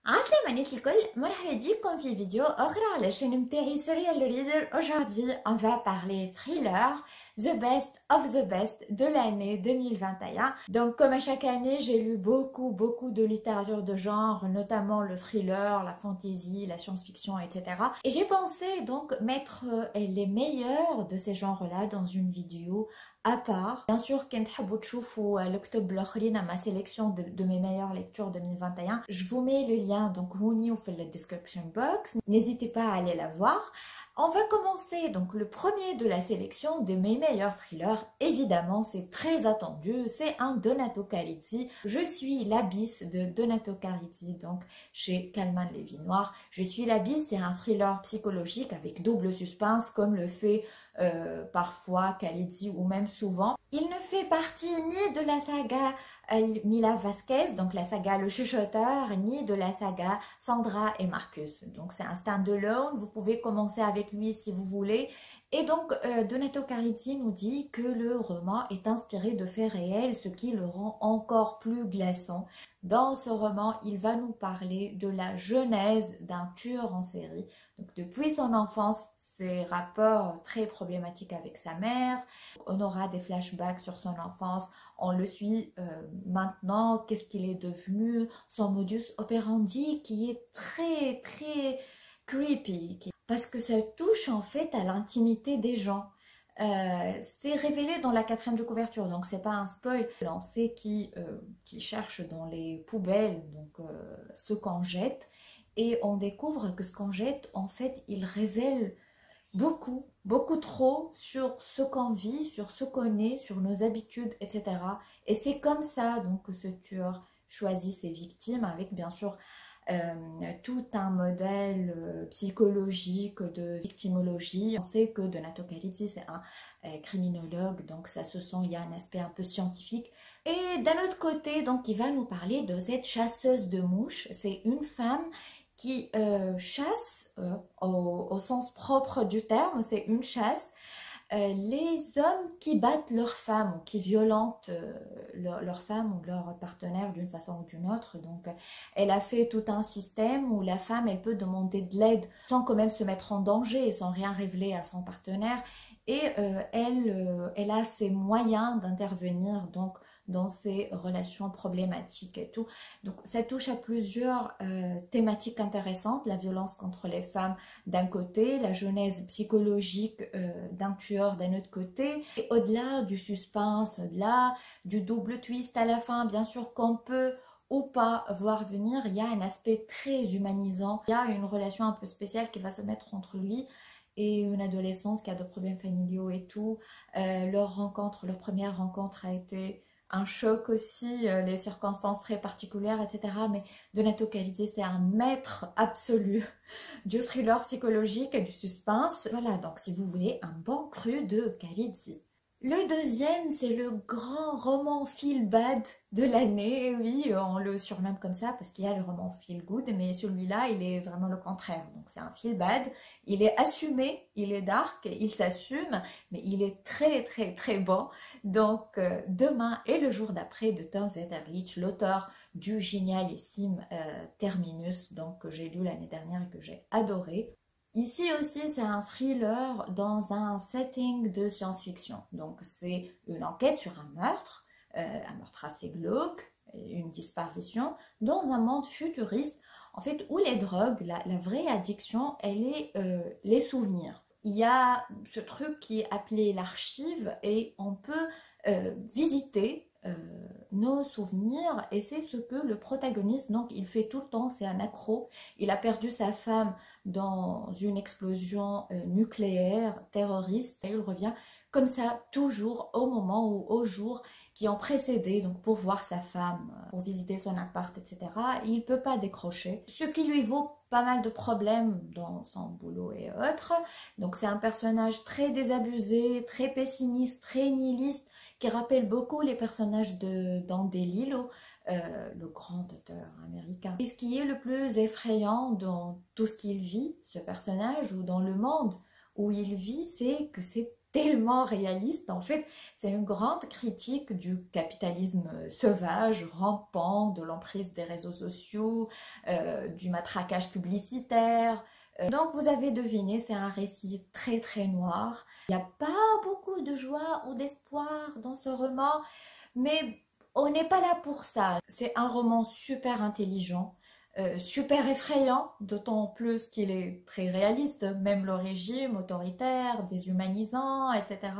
عسلامة الناس الكل، مرحبا بكم في فيديو أخرى على الشانل متاعي Serial Reader. Aujourd'hui, on va parler thriller, the best of the best de l'année 2021. Donc, comme à chaque année, j'ai lu beaucoup de littérature de genre, notamment le thriller, la fantasy, la science-fiction, etc. Et j'ai pensé donc mettre les meilleurs de ces genres-là dans une vidéo à part. Bien sûr, quand vous تشوفوا l'octobre الآخرين ma sélection de mes meilleures lectures 2021, je vous mets le lien donc هوني في la description box. N'hésitez pas à aller la voir. On va commencer donc le premier de la sélection de mes meilleurs thrillers. Évidemment, c'est très attendu, c'est un Donato Carizzi. Je suis l'abysse de Donato Carizzi, donc chez Calman Lévy Noir. Je suis l'abysse, c'est un thriller psychologique avec double suspense comme le fait parfois Carizzi ou même souvent. Il ne fait partie ni de la saga Mila Vasquez, donc la saga Le Chuchoteur, ni de la saga Sandra et Marcus. Donc c'est un stand-alone, vous pouvez commencer avec lui si vous voulez. Et donc Donato Carizzi nous dit que le roman est inspiré de faits réels, ce qui le rend encore plus glaçant. Dans ce roman, il va nous parler de la genèse d'un tueur en série. Donc depuis son enfance, ses rapports très problématiques avec sa mère. On aura des flashbacks sur son enfance. On le suit maintenant. Qu'est-ce qu'il est devenu? Son modus operandi qui est très creepy. Parce que ça touche en fait à l'intimité des gens. C'est révélé dans la 4e de couverture, donc c'est pas un spoil. On sait qui cherche dans les poubelles donc ce qu'on jette. Et on découvre que ce qu'on jette, en fait, il révèle beaucoup trop sur ce qu'on vit, sur ce qu'on est, sur nos habitudes, etc. Et c'est comme ça donc que ce tueur choisit ses victimes avec bien sûr tout un modèle psychologique de victimologie. On sait que Donato Carizzi c'est un criminologue, donc ça se sent, il y a un aspect un peu scientifique. Et d'un autre côté, donc il va nous parler de cette chasseuse de mouches. C'est une femme qui chasse au sens propre du terme, c'est une chasse. Les hommes qui battent leurs femmes ou qui violentent leurs femmes ou leurs partenaires d'une façon ou d'une autre. Donc elle a fait tout un système où la femme elle peut demander de l'aide sans quand même se mettre en danger et sans rien révéler à son partenaire. Et elle a ses moyens d'intervenir donc dans ces relations problématiques et tout. Donc ça touche à plusieurs thématiques intéressantes, la violence contre les femmes d'un côté, la genèse psychologique d'un tueur d'un autre côté, et au-delà du suspense, au-delà du double twist à la fin, bien sûr qu'on peut ou pas voir venir, il y a un aspect très humanisant, il y a une relation un peu spéciale qui va se mettre entre lui et une adolescente qui a des problèmes familiaux et tout. Leur première rencontre a été un choc aussi, les circonstances très particulières, etc. Mais Donato Carizzi, c'est un maître absolu du thriller psychologique et du suspense. Voilà, donc si vous voulez un bon cru de Carizzi. Le deuxième, c'est le grand roman feel bad de l'année. Et oui, on le surnomme comme ça parce qu'il y a le roman feel good, mais celui-là, il est vraiment le contraire. Donc c'est un feel bad, il est assumé, il est dark, il s'assume, mais il est très bon. Donc Demain et le jour d'après de Tom Zetterlich, l'auteur du génialissime Terminus, donc que j'ai lu l'année dernière et que j'ai adoré. Ici aussi, c'est un thriller dans un setting de science-fiction. Donc, c'est une enquête sur un meurtre assez glauque, une disparition, dans un monde futuriste, en fait, où les drogues, la vraie addiction, elle est les souvenirs. Il y a ce truc qui est appelé l'archive et on peut visiter nos souvenirs et c'est ce que le protagoniste donc il fait tout le temps, c'est un accro. Il a perdu sa femme dans une explosion nucléaire terroriste et il revient comme ça toujours au moment ou au jour qui ont précédé donc pour voir sa femme, pour visiter son appart, etc. Et il peut pas décrocher, ce qui lui vaut pas mal de problèmes dans son boulot et autres. Donc c'est un personnage très désabusé, très pessimiste, très nihiliste, qui rappelle beaucoup les personnages de Dan DeLillo, le grand auteur américain. Et ce qui est le plus effrayant dans tout ce qu'il vit, ce personnage, ou dans le monde où il vit, c'est que c'est tellement réaliste. En fait, c'est une grande critique du capitalisme sauvage, rampant, de l'emprise des réseaux sociaux, du matraquage publicitaire. Donc vous avez deviné, c'est un récit très très noir. Il n'y a pas beaucoup de joie ou d'espoir dans ce roman, mais on n'est pas là pour ça. C'est un roman super intelligent, super effrayant, d'autant plus qu'il est très réaliste, même le régime autoritaire, déshumanisant, etc.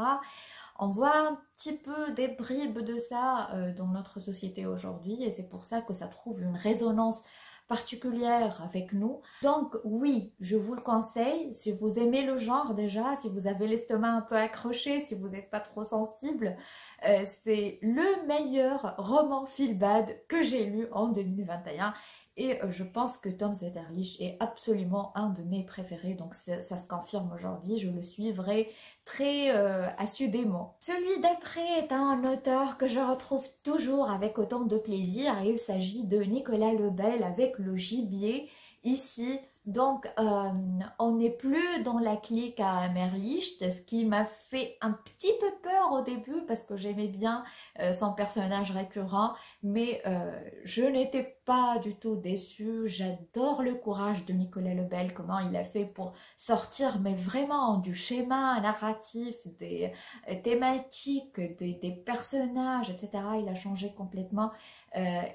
On voit un petit peu des bribes de ça dans notre société aujourd'hui et c'est pour ça que ça trouve une résonance particulière avec nous. Donc oui, je vous le conseille, si vous aimez le genre déjà, si vous avez l'estomac un peu accroché, si vous n'êtes pas trop sensible, c'est le meilleur roman feel bad que j'ai lu en 2021 et je pense que Tom Zetterlich est absolument un de mes préférés, donc ça se confirme aujourd'hui, je le suivrai très assidûment. Celui d'après est un auteur que je retrouve toujours avec autant de plaisir et il s'agit de Nicolas Lebel avec Le Gibier ici. Donc on n'est plus dans la clique à Merlicht, ce qui m'a fait un petit peu peur au début parce que j'aimais bien son personnage récurrent, mais je n'étais pas du tout déçue. J'adore le courage de Nicolas Lebel, comment il a fait pour sortir mais vraiment du schéma narratif, des thématiques, des personnages, etc. Il a changé complètement.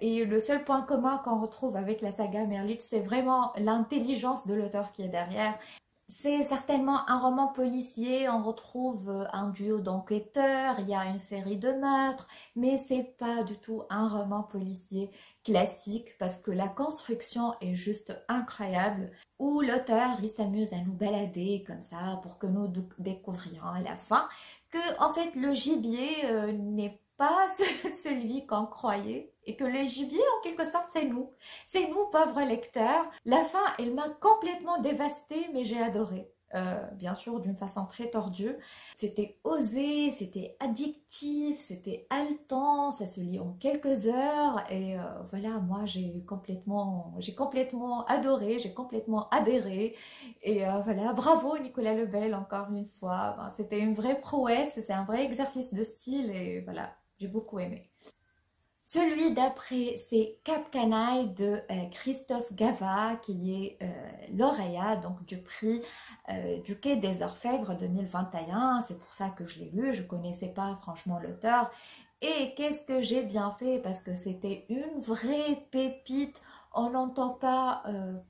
Et le seul point commun qu'on retrouve avec la saga Merlitz, c'est vraiment l'intelligence de l'auteur qui est derrière. C'est certainement un roman policier, on retrouve un duo d'enquêteurs, il y a une série de meurtres, mais c'est pas du tout un roman policier classique parce que la construction est juste incroyable, où l'auteur il s'amuse à nous balader comme ça pour que nous découvrions à la fin que en fait le gibier n'est pas celui qu'on croyait et que le gibier en quelque sorte c'est nous pauvres lecteurs. La fin elle m'a complètement dévastée mais j'ai adoré. Bien sûr d'une façon très tordue. C'était osé, c'était addictif, c'était haletant, ça se lit en quelques heures et voilà, moi j'ai complètement adoré, j'ai complètement adhéré et voilà, bravo Nicolas Lebel encore une fois. Ben, c'était une vraie prouesse, c'est un vrai exercice de style et voilà, j'ai beaucoup aimé. Celui d'après, c'est Cap Canaille de Christophe Gava, qui est lauréat donc, du prix du Quai des Orfèvres 2021. C'est pour ça que je l'ai lu, je ne connaissais pas franchement l'auteur. Et qu'est-ce que j'ai bien fait parce que c'était une vraie pépite. On n'entend pas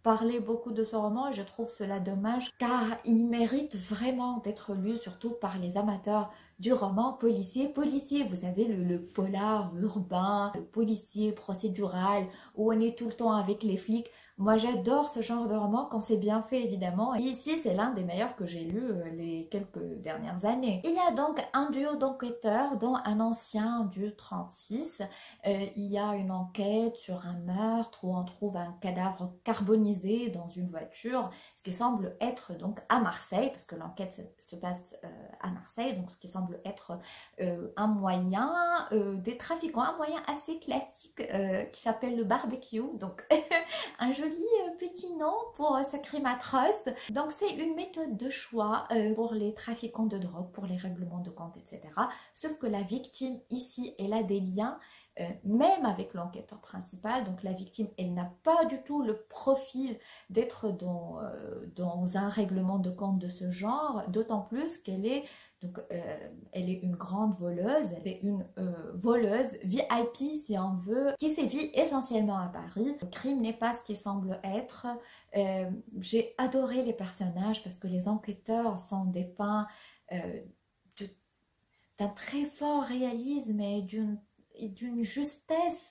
parler beaucoup de ce roman et je trouve cela dommage car il mérite vraiment d'être lu, surtout par les amateurs du roman policier. Policier, vous savez, le polar urbain, le policier procédural où on est tout le temps avec les flics. Moi, j'adore ce genre de roman quand c'est bien fait, évidemment. Et ici, c'est l'un des meilleurs que j'ai lu les quelques dernières années. Il y a donc un duo d'enquêteurs, dont un ancien du 36. Il y a une enquête sur un meurtre où on trouve un cadavre carbonisé dans une voiture, ce qui semble être donc à Marseille, parce que l'enquête se passe à Marseille, donc ce qui semble être un moyen des trafiquants, un moyen assez classique qui s'appelle le barbecue, donc un joli petit nom pour ce crime atroce. Donc c'est une méthode de choix pour les trafiquants de drogue, pour les règlements de compte, etc. Sauf que la victime ici, elle a des liens même avec l'enquêteur principal, donc la victime, elle n'a pas du tout le profil d'être dans un règlement de compte de ce genre, d'autant plus qu'elle est donc, elle est une grande voleuse, elle est une voleuse VIP si on veut, qui sévit essentiellement à Paris. Le crime n'est pas ce qu'il semble être. J'ai adoré les personnages parce que les enquêteurs sont dépeints d'un très fort réalisme et d'une justesse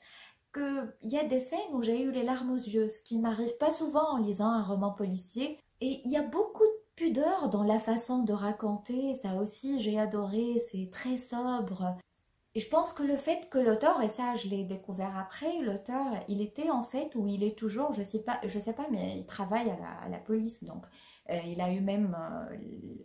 qu'il y a des scènes où j'ai eu les larmes aux yeux, ce qui m'arrive pas souvent en lisant un roman policier. Et il y a beaucoup de pudeur dans la façon de raconter, ça aussi j'ai adoré, c'est très sobre. Et je pense que le fait que l'auteur, et ça je l'ai découvert après, l'auteur il était en fait, ou il est toujours, je sais pas, mais il travaille à la police, donc il a eu même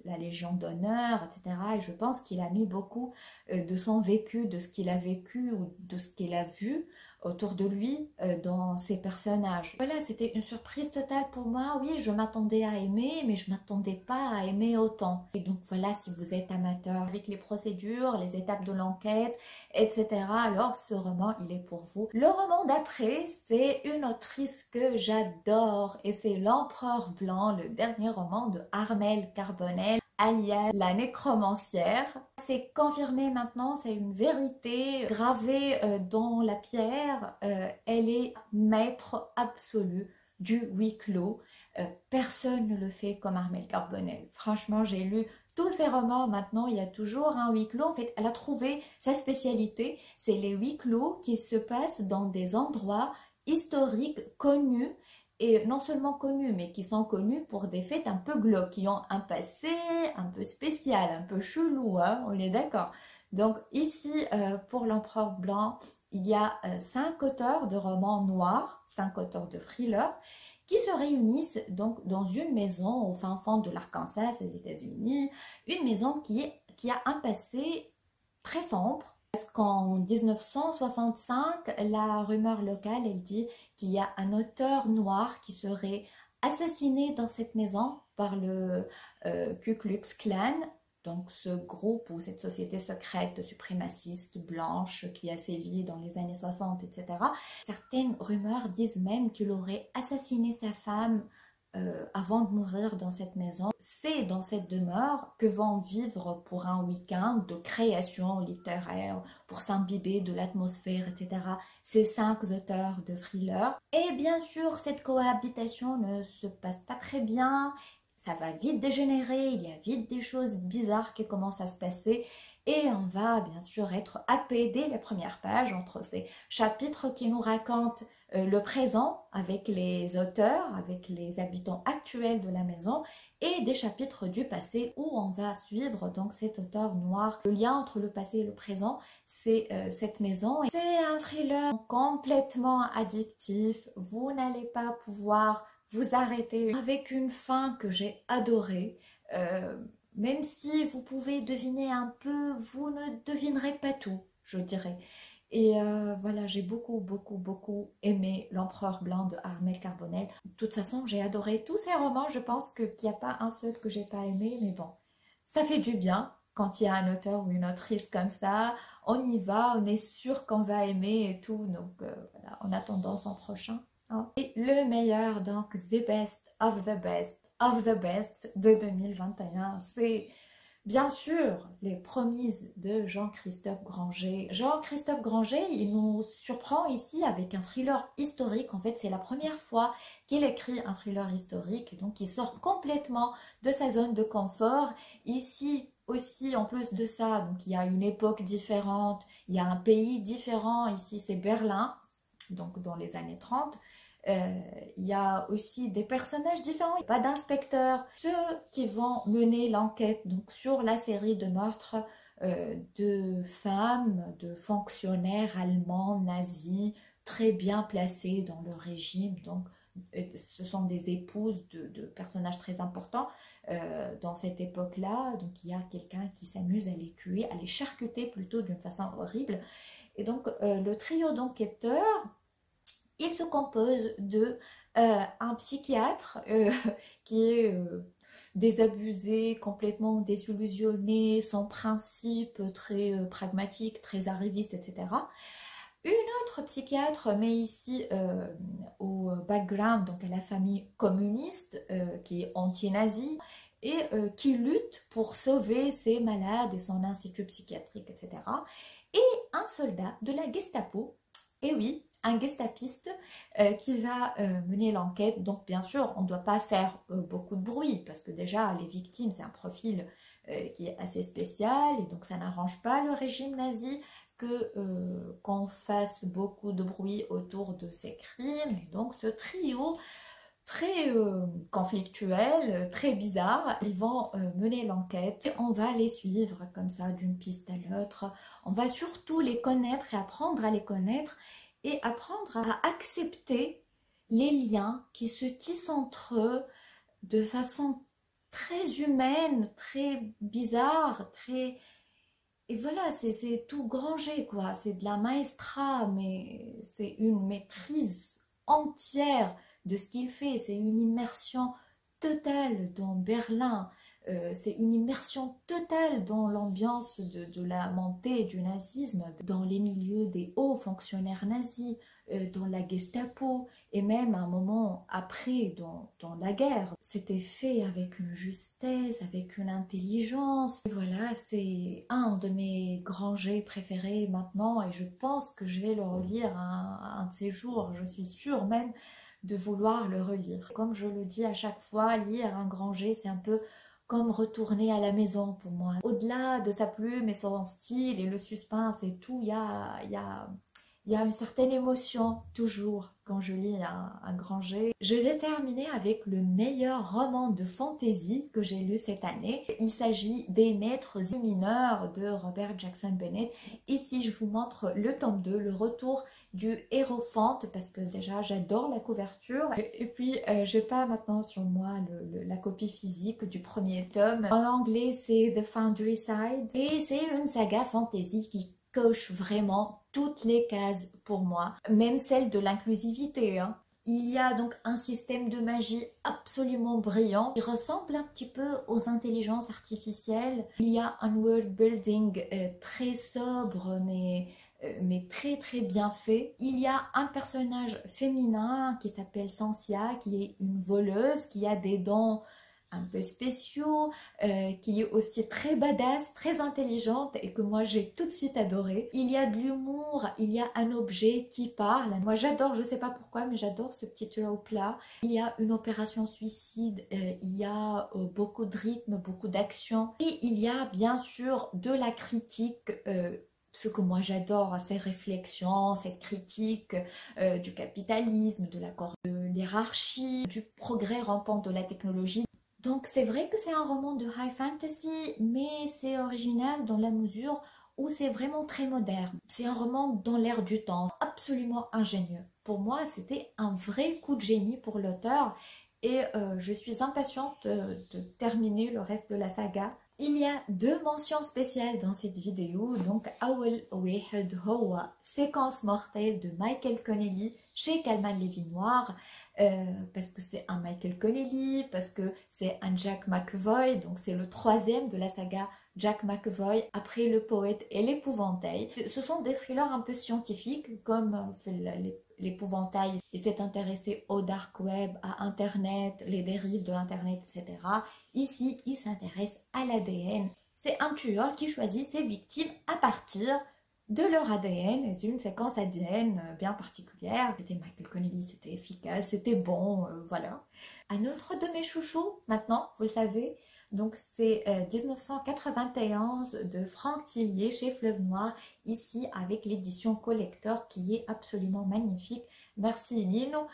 la Légion d'honneur, etc. Et je pense qu'il a mis beaucoup de son vécu, de ce qu'il a vécu ou de ce qu'il a vu autour de lui dans ses personnages. Voilà, c'était une surprise totale pour moi. Oui, je m'attendais à aimer, mais je m'attendais pas à aimer autant. Et donc voilà, si vous êtes amateur avec les procédures, les étapes de l'enquête, etc., alors ce roman, il est pour vous. Le roman d'après, c'est une autrice que j'adore et c'est L'Empereur Blanc, le dernier roman de Armelle Carbonell, alias la nécromancière. C'est confirmé maintenant, c'est une vérité gravée dans la pierre. Elle est maître absolue du huis clos. Personne ne le fait comme Armelle Carbonell. Franchement, j'ai lu tous ses romans maintenant, il y a toujours un huis clos. En fait, elle a trouvé sa spécialité, c'est les huis clos qui se passent dans des endroits historiques connus, et non seulement connus, mais qui sont connus pour des faits un peu glauques, qui ont un passé un peu spécial, un peu chelou, hein, on est d'accord. Donc ici, pour L'Empereur Blanc, il y a 5 auteurs de romans noirs, 5 auteurs de thrillers, qui se réunissent donc dans une maison au fin fond de l'Arkansas, aux États-Unis, une maison qui a un passé très sombre. Parce qu'en 1965, la rumeur locale, elle dit qu'il y a un auteur noir qui serait assassiné dans cette maison par le Ku Klux Klan, donc ce groupe ou cette société secrète suprémaciste blanche qui a sévi dans les années 60, etc. Certaines rumeurs disent même qu'il aurait assassiné sa femme avant de mourir dans cette maison. C'est dans cette demeure que vont vivre pour un week-end de création littéraire, pour s'imbiber de l'atmosphère, etc. Ces 5 auteurs de thrillers. Et bien sûr, cette cohabitation ne se passe pas très bien. Ça va vite dégénérer, il y a vite des choses bizarres qui commencent à se passer. Et on va bien sûr être happé dès les premières pages entre ces chapitres qui nous racontent le présent avec les auteurs, avec les habitants actuels de la maison, et des chapitres du passé où on va suivre donc cet auteur noir. Le lien entre le passé et le présent, c'est cette maison. C'est un thriller complètement addictif, vous n'allez pas pouvoir vous arrêter, avec une fin que j'ai adorée. Même si vous pouvez deviner un peu, vous ne devinerez pas tout, je dirais. Et voilà, j'ai beaucoup aimé L'Empereur Blanc de Armelle Carbonell. De toute façon, j'ai adoré tous ces romans. Je pense qu'il n'y a pas un seul que j'ai pas aimé, mais bon, ça fait du bien quand il y a un auteur ou une autrice comme ça. On y va, on est sûr qu'on va aimer et tout. Donc voilà, en attendant son prochain. Hein. Et le meilleur, donc, The Best of the Best of the Best de 2021, c'est bien sûr Les Promises de Jean-Christophe Granger. Jean-Christophe Granger, il nous surprend ici avec un thriller historique. En fait, c'est la première fois qu'il écrit un thriller historique, et donc il sort complètement de sa zone de confort. Ici aussi, en plus de ça, donc il y a une époque différente, il y a un pays différent. Ici, c'est Berlin, donc dans les années 30. Il y a aussi des personnages différents, pas d'inspecteurs, ceux qui vont mener l'enquête donc sur la série de meurtres de femmes, de fonctionnaires allemands nazis très bien placés dans le régime. Donc ce sont des épouses de personnages très importants dans cette époque-là. Donc il y a quelqu'un qui s'amuse à les tuer, à les charcuter plutôt d'une façon horrible. Et donc le trio d'enquêteurs, il se compose de un psychiatre qui est désabusé, complètement désillusionné, sans principe, très pragmatique, très arriviste, etc. Une autre psychiatre, mais ici au background, donc à la famille communiste, qui est anti-nazi, et qui lutte pour sauver ses malades et son institut psychiatrique, etc. Et un soldat de la Gestapo, et oui, un gestapiste qui va mener l'enquête. Donc bien sûr, on ne doit pas faire beaucoup de bruit, parce que déjà, les victimes, c'est un profil qui est assez spécial, et donc ça n'arrange pas le régime nazi qu'on fasse beaucoup de bruit autour de ces crimes. Et donc ce trio très conflictuel, très bizarre, ils vont mener l'enquête. On va les suivre comme ça d'une piste à l'autre. On va surtout les connaître et apprendre à les connaître, et apprendre à accepter les liens qui se tissent entre eux de façon très humaine, très bizarre, très Et voilà, c'est tout Granger, quoi. C'est de la maestra, mais c'est une maîtrise entière de ce qu'il fait. C'est une immersion totale dans Berlin. C'est une immersion totale dans l'ambiance de la montée du nazisme, dans les milieux des hauts fonctionnaires nazis, dans la Gestapo, et même un moment après, dans la guerre. C'était fait avec une justesse, avec une intelligence. Et voilà, c'est un de mes Granger préférés maintenant, et je pense que je vais le relire un de ces jours. Je suis sûre même de vouloir le relire. Comme je le dis à chaque fois, lire un Granger, c'est un peu comme retourner à la maison pour moi. Au-delà de sa plume et son style et le suspense et tout, il y a une certaine émotion toujours quand je lis un Granger. Je vais terminer avec le meilleur roman de fantasy que j'ai lu cette année. Il s'agit des Maîtres et mineurs de Robert Jackson Bennett. Ici, je vous montre le tome 2, le retour du Hérophante, parce que déjà j'adore la couverture. Et puis j'ai pas maintenant sur moi la copie physique du premier tome. En anglais c'est The Foundry Side, et c'est une saga fantasy qui coche vraiment toutes les cases pour moi, même celle de l'inclusivité, hein. Il y a donc un système de magie absolument brillant qui ressemble un petit peu aux intelligences artificielles. Il y a un world building très sobre mais très très bien fait. Il y a un personnage féminin qui s'appelle Sansia, qui est une voleuse, qui a des dons un peu spéciaux, qui est aussi très badass, très intelligente, et que moi j'ai tout de suite adoré. Il y a de l'humour, il y a un objet qui parle. Moi j'adore, je sais pas pourquoi, mais j'adore ce petit trope là. Il y a une opération suicide, il y a beaucoup de rythme, beaucoup d'action, et il y a bien sûr de la critique, ce que moi j'adore, ces réflexions, cette critique du capitalisme, de l'hiérarchie, du progrès rampant de la technologie. Donc c'est vrai que c'est un roman de high fantasy, mais c'est original dans la mesure où c'est vraiment très moderne. C'est un roman dans l'air du temps, absolument ingénieux. Pour moi, c'était un vrai coup de génie pour l'auteur, et je suis impatiente de terminer le reste de la saga. Il y a deux mentions spéciales dans cette vidéo, donc Awel Wahed Howa, séquence mortelle de Michael Connelly chez Calman Lévy Noir, parce que c'est un Michael Connelly, parce que c'est un Jack McAvoy, donc c'est le troisième de la saga Jack McAvoy, après Le Poète et l'Épouvantail. Ce sont des thrillers un peu scientifiques, comme l'Épouvantail, il s'est intéressé au dark web, à internet, les dérives de l'internet, etc. Ici, il s'intéresse à l'ADN. C'est un tueur qui choisit ses victimes à partir de leur ADN. C'est une séquence ADN bien particulière. C'était Michael Connelly, c'était efficace, c'était bon, voilà. Un autre de mes chouchous, maintenant, vous le savez, donc c'est 1991 de Franck Tillier chez Fleuve Noir, ici avec l'édition collector qui est absolument magnifique. Merci Nino.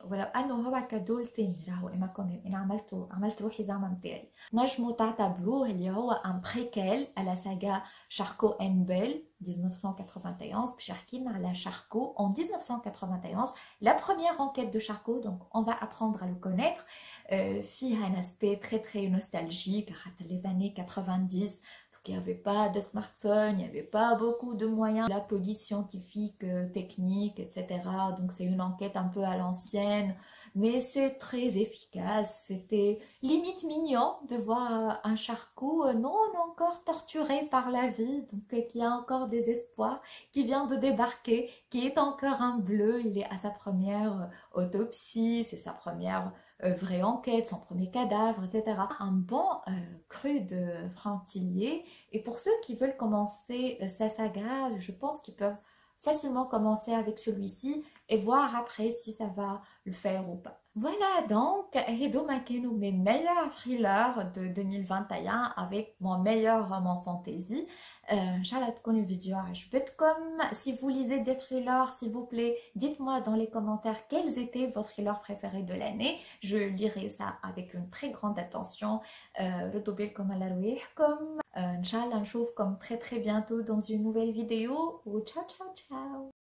voilà انا هو كادو لسامي راهو كمان انا عملت روحي زعما نتاعي. نجمو تعتبروه اللي هو ان بريكيل على ساغا شاركو ان بيل 1991 باش يحكي لنا على شاركو en 1991, la première enquête de Charcot, donc on va apprendre à le connaître. فيها un aspect très très nostalgique, les années 90. Il n'y avait pas de smartphone, il n'y avait pas beaucoup de moyens, la police scientifique, technique, etc. Donc c'est une enquête un peu à l'ancienne, mais c'est très efficace. C'était limite mignon de voir un Charcot non encore torturé par la vie, donc qui a encore des espoirs, qui vient de débarquer, qui est encore un bleu. Il est à sa première autopsie, c'est sa première vraie enquête, son premier cadavre, etc. Un bon cru de Franck Tillier. Et pour ceux qui veulent commencer sa saga, je pense qu'ils peuvent facilement commencer avec celui-ci et voir après si ça va le faire ou pas. Voilà donc, هذوما كانوا mes meilleurs thrillers de 2021 avec mon meilleur roman fantasy. Inch'Allah تكون الفيديو عجبتكم. Si vous lisez des thrillers, s'il vous plaît, dites-moi dans les commentaires quels étaient vos thrillers préférés de l'année. Je lirai ça avec une très grande attention. ردوا بالكم على رواحكم. Inch'Allah نشوفكم très très bientôt dans une nouvelle vidéo. Ciao ciao ciao.